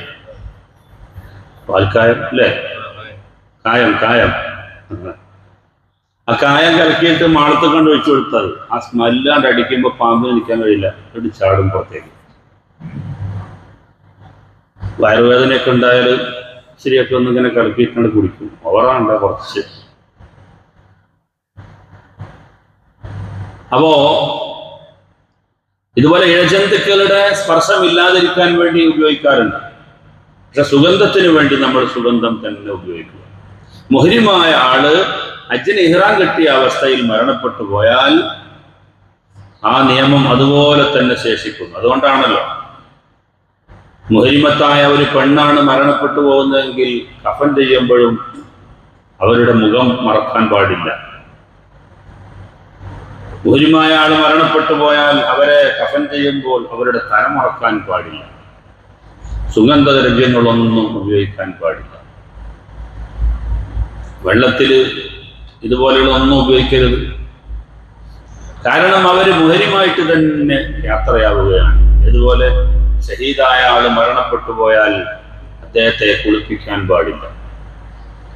പാൽക്കായം അല്ലേ? കായം ആ കായം കലക്കിയിട്ട് മാളത്തിൽ കൊണ്ട് ഒഴിച്ചു കൊടുത്താൽ ആ സ്മെല്ലാണ്ട് അടിക്കുമ്പോൾ പാമ്പിന് നിൽക്കാൻ കഴിയില്ല, ഒരു ചാടും പുറത്തേക്ക്. വയറുവേദനയൊക്കെ ഉണ്ടായാൽ ശരിയൊക്കെ ഒന്നിങ്ങനെ കലക്കിയിട്ടാണ് കുടിക്കും. ഓവറാണ്ട കുറച്ച്. അപ്പോ ഇതുപോലെ ഇഴജന്തുക്കളുടെ സ്പർശം ഇല്ലാതിരിക്കാൻ വേണ്ടി ഉപയോഗിക്കാറുണ്ട്. പക്ഷെ സുഗന്ധത്തിന് വേണ്ടി നമ്മൾ സുഗന്ധം തന്നെ ഉപയോഗിക്കുക. മുഹരിമായ ആള് ഹജ്ജിന് ഇഹ്റാം കെട്ടിയ അവസ്ഥയിൽ മരണപ്പെട്ടു പോയാൽ ആ നിയമം അതുപോലെ തന്നെ ശേഷിക്കുന്നു. അതുകൊണ്ടാണല്ലോ മുഹരിമത്തായ ഒരു പെണ്ണാണ് മരണപ്പെട്ടു പോകുന്നതെങ്കിൽ കഫൻ ചെയ്യുമ്പോഴും അവരുടെ മുഖം മറക്കാൻ പാടില്ല. മുഹരിമായ ആൾ മരണപ്പെട്ടു പോയാൽ അവരെ കഫൻ ചെയ്യുമ്പോൾ അവരുടെ തല മറക്കാൻ പാടില്ല. സുഗന്ധദ്രവ്യങ്ങളൊന്നും ഉപയോഗിക്കാൻ പാടില്ല. വെള്ളത്തിൽ ഇതുപോലെയുള്ള ഒന്നും ഉപയോഗിക്കരുത്. കാരണം അവർ മുഹരിമായിട്ട് തന്നെ യാത്രയാവുകയാണ്. ഇതുപോലെ ഷഹീദായ ആൾ മരണപ്പെട്ടു പോയാൽ അദ്ദേഹത്തെ കുളിപ്പിക്കാൻ പാടില്ല.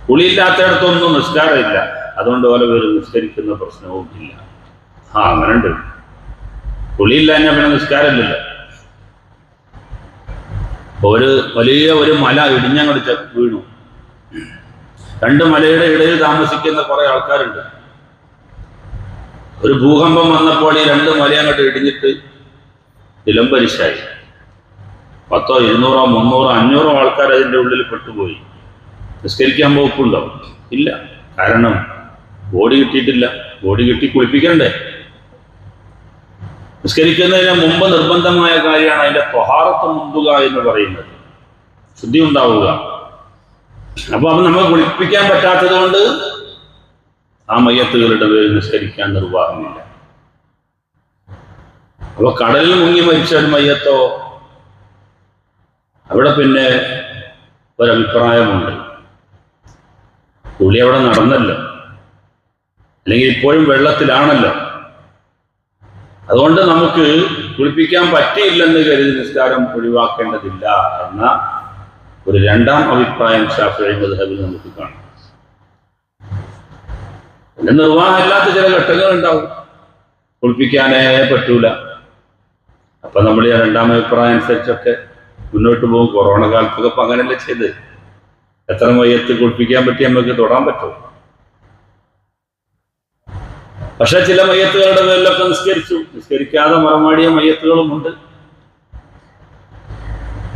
കുളിയില്ലാത്തയിടത്തൊന്നും നിസ്കാരമില്ല, അതുകൊണ്ട് പോലെ പേര് നിസ്കരിക്കുന്ന പ്രശ്നവും ഇല്ല. അങ്ങനെ ഉണ്ട്. കുളിയില്ല തന്നെ പിന്നെ നിസ്കാരമില്ലല്ലോ. ഒരു വലിയ ഒരു മല ഇടിഞ്ഞങ്ങടിച്ച വീണു, രണ്ട് മലയുടെ ഇടയിൽ താമസിക്കുന്ന കുറെ ആൾക്കാരുണ്ട്. ഒരു ഭൂകമ്പം വന്നപ്പോൾ ഈ രണ്ട് മല അങ്ങോട്ട് ഇടിഞ്ഞിട്ട് നിലംപരിശായി. 10, 200, 300, 500 ആൾക്കാർ അതിൻ്റെ ഉള്ളിൽ പെട്ടുപോയി. നിസ്കരിക്കാൻ വകുപ്പുണ്ടോ? ഇല്ല. കാരണം ബോഡി കിട്ടിയിട്ടില്ല. ബോഡി കിട്ടി കുളിപ്പിക്കണ്ടേ? നിസ്കരിക്കുന്നതിന് മുമ്പ് നിർബന്ധമായ കാര്യമാണ് അതിന്റെ ത്വഹാറത്ത് മുമ്പുക എന്ന് പറയുന്നത്, ശുദ്ധി ഉണ്ടാവുക. അപ്പൊ അത് നമ്മൾ കുളിപ്പിക്കാൻ പറ്റാത്തത് കൊണ്ട് ആ മയ്യത്തുകളുടെ പേരിൽ നിസ്കരിക്കാൻ നിർവാഹമില്ല. അപ്പൊ കടലിൽ മുങ്ങി മരിച്ച ഒരു മയ്യത്തോ, അവിടെ പിന്നെ ഒരഭിപ്രായമുണ്ട്. കുളി അവിടെ നടന്നല്ലോ, അല്ലെങ്കിൽ ഇപ്പോഴും വെള്ളത്തിലാണല്ലോ, അതുകൊണ്ട് നമുക്ക് കുളിപ്പിക്കാൻ പറ്റിയില്ലെന്ന് കരുതി നിസ്കാരം ഒഴിവാക്കേണ്ടതില്ല എന്ന ഒരു രണ്ടാം അഭിപ്രായം ശാഫിഈ മദ്ഹബിൽ നമുക്ക് കാണാം. പിന്നെ നിർവാഹമില്ലാത്ത ചില ഘട്ടങ്ങൾ ഉണ്ടാവും, കുളിപ്പിക്കാനേ പറ്റൂല. അപ്പൊ നമ്മൾ ഈ രണ്ടാം അഭിപ്രായം അനുസരിച്ചൊക്കെ മുന്നോട്ട് പോകും. കൊറോണ കാലത്തൊക്കെ ഇപ്പൊ അങ്ങനെയല്ലേ ചെയ്ത്, എത്ര മയ്യത്ത് കുളിപ്പിക്കാൻ പറ്റി നമുക്ക് തൊടാൻ പറ്റും. പക്ഷെ ചില മയ്യത്തുകളുടെ പേരിലൊക്കെ നിസ്കരിക്കാതെ മറമാടിയ മയ്യത്തുകളും ഉണ്ട്.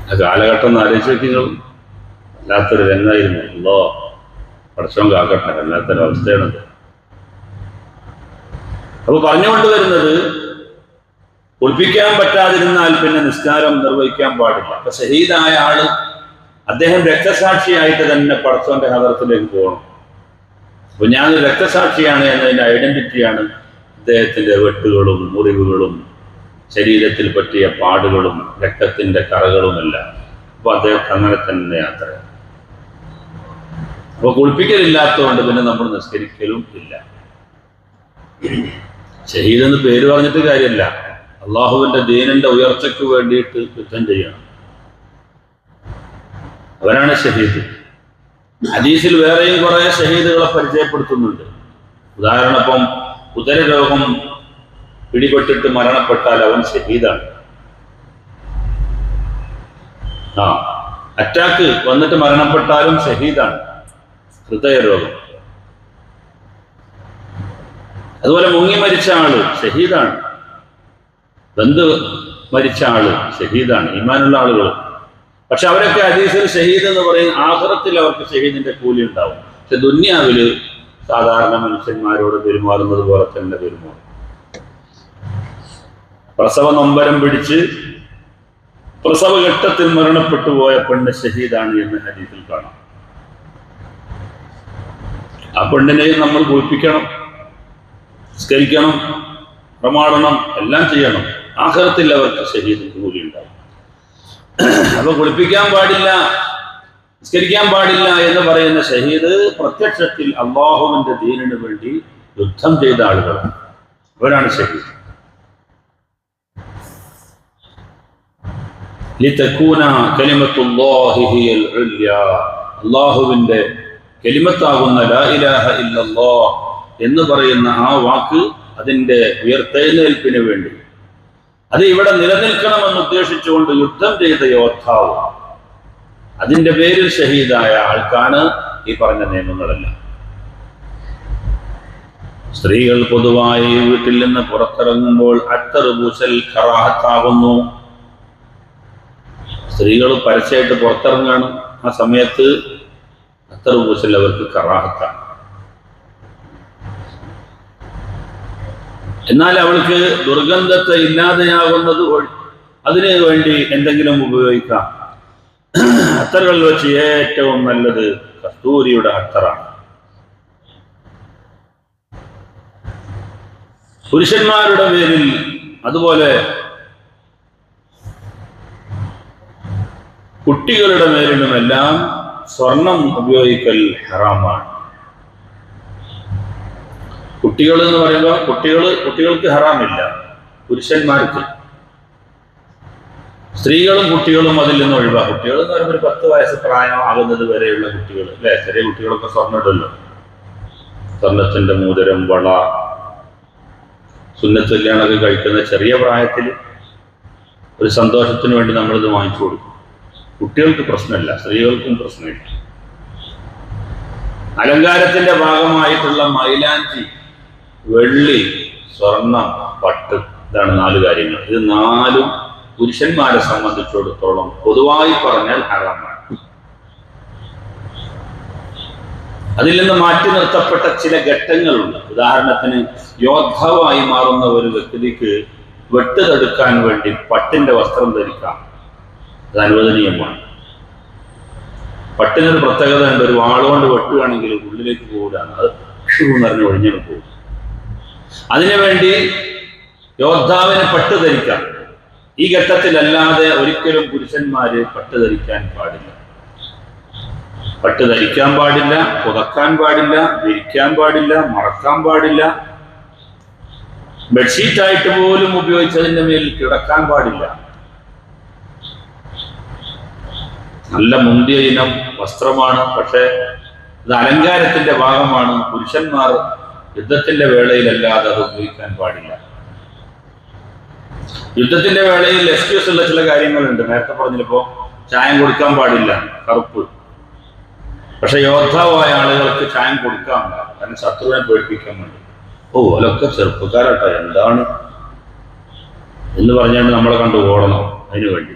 ആ കാലഘട്ടം ഒന്ന് ആലോചിച്ച് നോക്കിയും വല്ലാത്തൊരു രംഗമായിരുന്നു. അല്ലോ പടച്ചോൻ കാക്കട്ടെ, വല്ലാത്തൊരവസ്ഥയാണത്. അപ്പൊ പറഞ്ഞുകൊണ്ട് വരുന്നത്, കുളിപ്പിക്കാൻ പറ്റാതിരുന്നാൽ പിന്നെ നിസ്കാരം നിർവഹിക്കാൻ പാടില്ല. അപ്പൊ ഷഹീദായ ആള് അദ്ദേഹം രക്തസാക്ഷിയായിട്ട് തന്നെ പടച്ചോന്റെ ഹദറത്തിലേക്ക് പോകണം. അപ്പൊ ഞാനൊരു രക്തസാക്ഷിയാണ് എന്നതിന്റെ ഐഡന്റിറ്റിയാണ് അദ്ദേഹത്തിന്റെ വെട്ടുകളും മുറിവുകളും ശരീരത്തിൽ പറ്റിയ പാടുകളും രക്തത്തിന്റെ കറകളുമെല്ലാം. അപ്പൊ അദ്ദേഹം അങ്ങനെ തന്നെ യാത്ര. അപ്പൊ കുളിപ്പിക്കലില്ലാത്തതുകൊണ്ട് പിന്നെ നമ്മൾ നിസ്കരിക്കലും ഇല്ല. ഷഹീദ് എന്ന് പേര് പറഞ്ഞിട്ട് കാര്യമില്ല, അള്ളാഹുവിന്റെ ദീനിന്റെ ഉയർച്ചയ്ക്ക് വേണ്ടിയിട്ട് യുദ്ധം ചെയ്യണം, അവരാണ് ഷഹീദ്. ഹദീസിൽ വേറെയും കുറെ ഷഹീദുകളെ പരിചയപ്പെടുത്തുന്നുണ്ട്. ഉദാഹരണം, ഇപ്പം ഉദരരോഗം പിടിപെട്ടിട്ട് മരണപ്പെട്ടാൽ അവൻ ഷഹീദാണ്. അറ്റാക്ക് വന്നിട്ട് മരണപ്പെട്ടാലും ഷഹീദാണ്, ഹൃദയരോഗം. അതുപോലെ മുങ്ങി മരിച്ച ആള് ഷഹീദാണ്, ബന്ധു മരിച്ച ആള് ഷഹീദാണ്, ഈമാനുള്ള ആളുകൾ. പക്ഷെ അവരൊക്കെ ഹദീസിൽ ഷഹീദ് എന്ന് പറയും, ആഖിറത്തിൽ അവർക്ക് ഷഹീദിന്റെ കൂലി ഉണ്ടാവും. പക്ഷെ ദുന്യാവില് സാധാരണ മനുഷ്യന്മാരോട് പെരുമാറുന്നത് പോലെ തന്നെ പെരുമാറും. പ്രസവ നൊമ്പരം പിടിച്ച് പ്രസവഘട്ടത്തിൽ മരണപ്പെട്ടു പോയ പെണ്ണ് ഷഹീദാണ് എന്ന് ഹദീസിൽ കാണാം. ആ പെണ്ണിനെയും നമ്മൾ കുളിപ്പിക്കണം, നിസ്കരിക്കണം, പ്രമാണനം എല്ലാം ചെയ്യണം. ആഖിറത്തിൽ അവർക്ക് ഷഹീദിന്റെ കൂലി ഉണ്ടാവും. അപ്പൊ കുളിപ്പിക്കാൻ പാടില്ല, നിസ്കരിക്കാൻ പാടില്ല എന്ന് പറയുന്ന ഷഹീദ് പ്രത്യക്ഷത്തിൽ അല്ലാഹുവിന്റെ ദീനിനു വേണ്ടി യുദ്ധം ചെയ്ത ആളുകളാണ്, അവരാണ് ഷഹീദ്. ലിതകൂന കലിമത്തുല്ലാഹി ഹിയൽ ഉല്യ, അല്ലാഹുവിന്റെ കലിമത്താകുന്ന ലാ ഇലാഹ ഇല്ലല്ലാഹ് എന്ന് പറയുന്ന ആ വാക്ക് അതിന്റെ ഉയർത്തെഴുന്നേൽപ്പിന് വേണ്ടി, അത് ഇവിടെ നിലനിൽക്കണമെന്ന് ഉദ്ദേശിച്ചുകൊണ്ട് യുദ്ധം ചെയ്ത യോദ്ധാവ്, അതിന്റെ പേരിൽ ഷഹീദായ ആൾക്കാണ് ഈ പറഞ്ഞ നിയമങ്ങളെല്ലാം. സ്ത്രീകൾ പൊതുവായി വീട്ടിൽ നിന്ന് പുറത്തിറങ്ങുമ്പോൾ അത്തർ പൂശൽ കറാഹത്താകുന്നു. സ്ത്രീകൾ പരസ്യമായിട്ട് പുറത്തിറങ്ങാണ്, ആ സമയത്ത് അത്തർ പൂശൽ അവർക്ക് കറാഹത്താണ്. എന്നാൽ അവൾക്ക് ദുർഗന്ധത്തെ ഇല്ലാതെയാകുന്നത് അതിനു വേണ്ടി എന്തെങ്കിലും ഉപയോഗിക്കാം. അത്തറുകളിൽ വെച്ച് ഏറ്റവും നല്ലത് കസ്തൂരിയുടെ അത്തറാണ്. പുരുഷന്മാരുടെ പേരിൽ അതുപോലെ കുട്ടികളുടെ മേലിലുമെല്ലാം സ്വർണം ഉപയോഗിക്കൽ ഹറാമാണ്. കുട്ടികൾ എന്ന് പറയുമ്പോൾ കുട്ടികൾക്ക് ഹറാമില്ല, പുരുഷന്മാർക്ക്. സ്ത്രീകളും കുട്ടികളും അതിൽ നിന്ന് ഒഴിവാക്കും. കുട്ടികൾ എന്ന് പറയുമ്പോൾ ഒരു 10 വയസ്സ് പ്രായമാകുന്നത് വരെയുള്ള കുട്ടികൾ, അല്ലെ? ചെറിയ കുട്ടികളൊക്കെ സ്വർണ്ണം ഇടല്ലോ, സ്വർണത്തിന്റെ മോതിരം, വള, സുന്നത്ത് കല്യാണമൊക്കെ കഴിക്കുന്ന ചെറിയ പ്രായത്തിൽ ഒരു സന്തോഷത്തിന് വേണ്ടി നമ്മളിത് വാങ്ങിച്ചു കൊടുക്കും. കുട്ടികൾക്ക് പ്രശ്നമില്ല, സ്ത്രീകൾക്കും പ്രശ്നമില്ല. അലങ്കാരത്തിന്റെ ഭാഗമായിട്ടുള്ള മൈലാഞ്ചി, വെള്ളി, സ്വർണം, പട്ട്, ഇതാണ് 4 കാര്യങ്ങൾ. ഇത് 4 പുരുഷന്മാരെ സംബന്ധിച്ചിടത്തോളം പൊതുവായി പറഞ്ഞാൽ ഹറാമാണ്. അതിൽ നിന്ന് മാറ്റി നിർത്തപ്പെട്ട ചില ഘട്ടങ്ങളുണ്ട്. ഉദാഹരണത്തിന്, യോദ്ധാവായി മാറുന്ന ഒരു വ്യക്തിക്ക് വെട്ടുതടുക്കാൻ വേണ്ടി പട്ടിന്റെ വസ്ത്രം ധരിക്കാം, അത് അനുവദനീയമാണ്. പട്ടിനൊരു പ്രത്യേകത ഉണ്ട്, ഒരു വാളുകൊണ്ട് വെട്ടുകയാണെങ്കിൽ ഉള്ളിലേക്ക് പോകില്ല, അത് നിറഞ്ഞ് ഒഴിഞ്ഞു പോകും. അതിനുവേണ്ടി യോദ്ധാവിന് പട്ട് ധരിക്കാം. ഈ ഘട്ടത്തിലല്ലാതെ ഒരിക്കലും പുരുഷന്മാര് പട്ട് ധരിക്കാൻ പാടില്ല. പട്ട് ധരിക്കാൻ പാടില്ല, പുതക്കാൻ പാടില്ല, വിരിക്കാൻ പാടില്ല, മറക്കാൻ പാടില്ല, ബെഡ്ഷീറ്റായിട്ട് പോലും ഉപയോഗിച്ചതിന്റെ മേൽ കിടക്കാൻ പാടില്ല. നല്ല മുന്തിയ ഇനം വസ്ത്രമാണ്, പക്ഷെ ഇത് അലങ്കാരത്തിന്റെ ഭാഗമാണ്. പുരുഷന്മാർ യുദ്ധത്തിന്റെ വേളയിലല്ലാതെ അത് ഉപയോഗിക്കാൻ പാടില്ല. യുദ്ധത്തിന്റെ വേളയിൽ എക്സ്ക്യൂസ് ഉള്ള ചില കാര്യങ്ങളുണ്ട്. നേരത്തെ പറഞ്ഞപ്പോ ചായം കൊടുക്കാൻ പാടില്ല, കറുപ്പ്. പക്ഷെ യോദ്ധാവായ ആളുകൾക്ക് ചായം കൊടുക്കാം, കാരണം ശത്രുവിനെ പേടിപ്പിക്കാൻ വേണ്ടി. അതൊക്കെ ചെറുപ്പക്കാരട്ടോ, എന്താണ് എന്ന് പറഞ്ഞുകൊണ്ട് നമ്മളെ കണ്ടു ഓടണം അതിനു വേണ്ടി.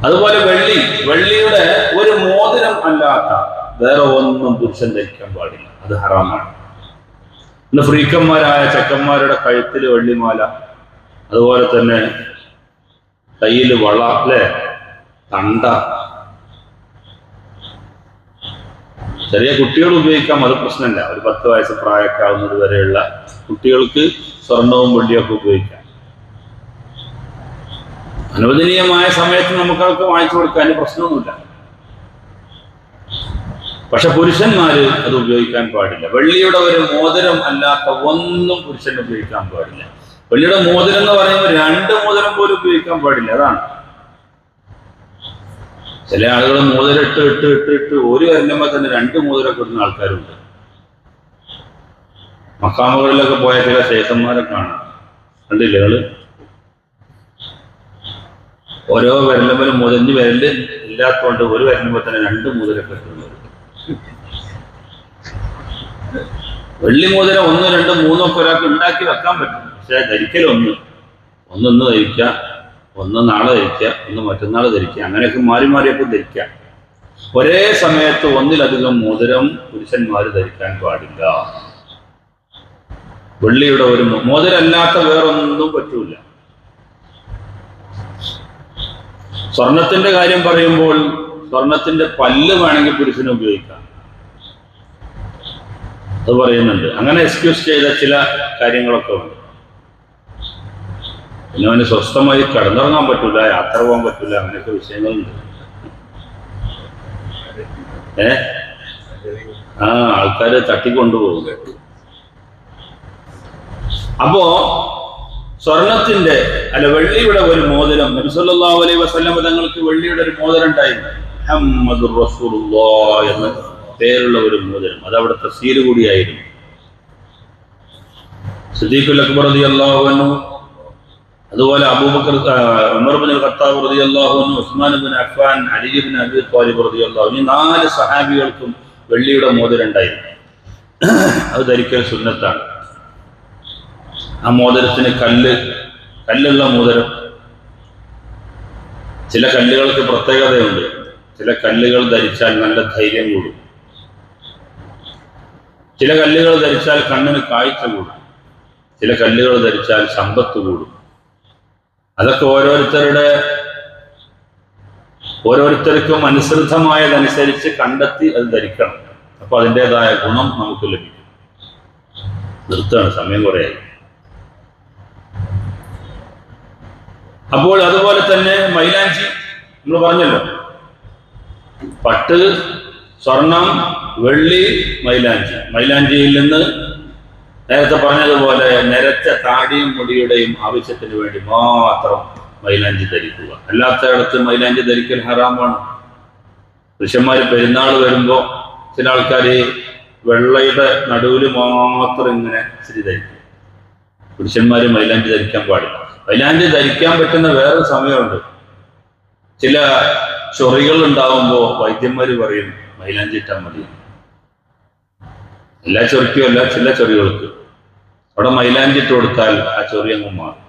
അതുപോലെ വെള്ളിയുടെ ഒരു മോതിരം അല്ലാത്ത വേറെ ഒന്നും പുരുഷൻ ധരിക്കാൻ പാടില്ല, അത് ഹറാമാണ്. ഇന്ന് ഫ്രീക്കന്മാരായ ചെക്കന്മാരുടെ കഴുത്തിൽ വെള്ളിമാല, അതുപോലെ തന്നെ കയ്യിൽ വള, അല്ലെ, തണ്ട. ചെറിയ കുട്ടികൾ ഉപയോഗിക്കാം, അത് പ്രശ്നമില്ല. ഒരു 10 വയസ്സ് പ്രായമൊക്കെ ആവുന്നത് വരെയുള്ള കുട്ടികൾക്ക് സ്വർണവും വെള്ളിയൊക്കെ ഉപയോഗിക്കാം. അനുവദനീയമായ സമയത്ത് നമുക്കതൊക്കെ വാങ്ങിച്ചു കൊടുക്കാൻ പ്രശ്നമൊന്നുമില്ല. പക്ഷെ പുരുഷന്മാര് അത് ഉപയോഗിക്കാൻ പാടില്ല. വെള്ളിയുടെ ഒരു മോതിരം അല്ലാത്ത ഒന്നും പുരുഷൻ ഉപയോഗിക്കാൻ പാടില്ല. വെള്ളിയുടെ മോതിരം എന്ന് പറയുമ്പോൾ 2 മോതിരം പോലും ഉപയോഗിക്കാൻ പാടില്ല. അതാണ് ചില ആളുകൾ മോതിരം ഇട്ട് ഒരു വരുമ്പോൾ തന്നെ 2 മോതിരമൊക്കെ ഇടുന്ന ആൾക്കാരുണ്ട്. മക്കാമുകളിലൊക്കെ പോയ ചില ശേഷന്മാരെ കാണാം, കണ്ടില്ലേ ആള്? ഓരോ വിരലുമ്പലും മുതഞ്ഞ് വിരല് ഇല്ലാത്തതുകൊണ്ട് ഒരു വരുമ്പോൾ തന്നെ 2 മോതിരമൊക്കെ ഇട്ടുന്നത്. വെള്ളി മോതിരം 1, 2, 3 ഒക്കെ ഒരാൾക്ക് ഉണ്ടാക്കി വെക്കാൻ പറ്റും. പക്ഷെ ധരിക്കലൊന്ന് ധരിക്കുക, ഒന്ന് നാളെ ധരിക്കുക, ഒന്ന് മറ്റന്നാൾ ധരിക്കുക, അങ്ങനെയൊക്കെ മാറിയൊക്കെ ധരിക്കുക. ഒരേ സമയത്ത് ഒന്നിലധികം മോതിരം പുരുഷന്മാർ ധരിക്കാൻ പാടില്ല. വെള്ളിയുടെ ഒരു മോതിരല്ലാത്ത വേറൊന്നും പറ്റൂല. സ്വർണത്തിന്റെ കാര്യം പറയുമ്പോൾ സ്വർണത്തിന്റെ പല്ല് വേണമെങ്കിൽ പുരുഷന് ഉപയോഗിക്കാം, അത് പറയുന്നുണ്ട്. അങ്ങനെ എക്സ്ക്യൂസ് ചെയ്ത ചില കാര്യങ്ങളൊക്കെ ഉണ്ട്. പിന്നെ അവന് സ്വസ്ഥമായി കിടന്നിറങ്ങാൻ പറ്റൂല, യാത്ര പോകാൻ പറ്റൂല, അങ്ങനെയൊക്കെ വിഷയങ്ങളുണ്ട്. ആൾക്കാര് തട്ടിക്കൊണ്ടുപോകുക. അപ്പോ സ്വർണത്തിന്റെ വെള്ളിയുടെ ഒരു മോതിരം, നബി സല്ലല്ലാഹു അലൈഹി വസല്ലം തങ്ങൾക്ക് വെള്ളിയുടെ ഒരു മോതിരം ഉണ്ടായിരുന്നു. മുഹമ്മദുർ റസൂലുള്ളാഹ് എന്ന പേരുള്ള ഒരു മോതിരം, അത് അവിടുത്തെ സീല് കൂടിയായിരുന്നു. സിദ്ദീഖുൽ അക്ബർ റളിയല്ലാഹു അൻഹു, അതുപോലെ അബൂബക്കർ, ഉമർ ഇബ്നുൽ ഖത്താബ് റളിയല്ലാഹു അൻഹു, ഉസ്മാൻ ഇബ്നു അഫ്ഫാൻ, അലി ഇബ്നു അബീ ത്വാലിബ് റളിയല്ലാഹു അൻഹു, ഈ 4 സഹാബികൾക്കും വെള്ളിയുടെ മോതിരം ഉണ്ടായിരുന്നു. അത് ധരിക്കൽ സുന്നത്താണ്. ആ മോതിരത്തിന് കല്ലുള്ള മോതിരം. ചില കല്ലുകൾക്ക് പ്രത്യേകതയുണ്ട്. ചില കല്ലുകൾ ധരിച്ചാൽ നല്ല ധൈര്യം കൂടും, ചില കല്ലുകൾ ധരിച്ചാൽ കണ്ണിന് കാഴ്ച കൂടും, ചില കല്ലുകൾ ധരിച്ചാൽ സമ്പത്ത് കൂടും. അതൊക്കെ ഓരോരുത്തർക്കും അനുസൃതമായതനുസരിച്ച് കണ്ടെത്തി അത് ധരിക്കണം. അപ്പൊ അതിൻ്റെതായ ഗുണം നമുക്ക് ലഭിക്കും. നിർത്തുകയാണ്, സമയം കുറയായി. അപ്പോൾ അതുപോലെ തന്നെ മൈലാഞ്ചി നമ്മൾ പറഞ്ഞല്ലോ, പട്ട്, സ്വർണം, വെള്ളി, മൈലാഞ്ചിയിൽ നിന്ന് നേരത്തെ പറഞ്ഞതുപോലെ നിരച്ച താടിയും മുടിയുടെയും ആവശ്യത്തിന് വേണ്ടി മാത്രം മൈലാഞ്ചി ധരിക്കുക. അല്ലാത്തയിടത്ത് മൈലാഞ്ചി ധരിക്കൽ ഹറാമാണ്. പുരുഷന്മാര് പെരുന്നാൾ വരുമ്പോ ചില ആൾക്കാർ വെള്ളയുടെ നടുവിൽ മാത്രം ഇങ്ങനെ ഇച്ചിരി ധരിക്കും. പുരുഷന്മാര് മൈലാഞ്ചി ധരിക്കാൻ പാടില്ല. മൈലാഞ്ചി ധരിക്കാൻ പറ്റുന്ന വേറൊരു സമയമുണ്ട്. ചില ചൊറികൾ ഉണ്ടാവുമ്പോൾ വൈദ്യന്മാര് പറയും മൈലാഞ്ചി ഇട്ടാൽ മതി. എല്ലാ ചൊറിക്കും അല്ല, ചില ചൊറികൾക്ക് അവിടെ മൈലാഞ്ചി ഇട്ട് കൊടുത്താൽ ആ ചൊറി അങ്ങ് മാറും.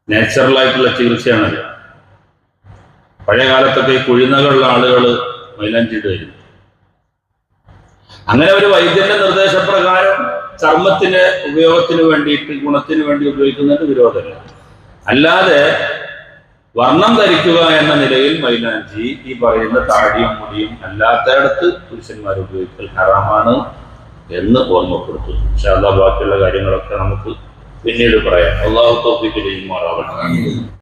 നാച്ചുറലായിട്ടുള്ള ചികിത്സയാണത്. പഴയ കാലത്തൊക്കെ ഈ കുഴിനകളുള്ള ആളുകൾ മൈലാഞ്ചി ഇടുമായിരുന്നു. അങ്ങനെ ഒരു വൈദ്യന്റെ നിർദ്ദേശപ്രകാരം ചർമ്മത്തിന് ഉപയോഗത്തിന് വേണ്ടിയിട്ട്, ഗുണത്തിന് വേണ്ടി ഉപയോഗിക്കുന്നതിന് വിരോധമില്ല. അല്ലാതെ വർണ്ണം ധരിക്കുക എന്ന നിലയിൽ മൈലാഞ്ചി ഈ പറയുന്ന താടിയും മുടിയും അല്ലാത്തയിടത്ത് പുരുഷന്മാർ ഉപയോഗിക്കൽ ഹറാമാണ് എന്ന് ഓർമ്മപ്പെടുത്തുന്നു. ഇൻഷാ അല്ലാഹ് ബാക്കിയുള്ള കാര്യങ്ങളൊക്കെ നമുക്ക് പിന്നീട് പറയാം. അല്ലാഹു തൗഫീഖ് ചെയ്യുമാറാവട്ടെ.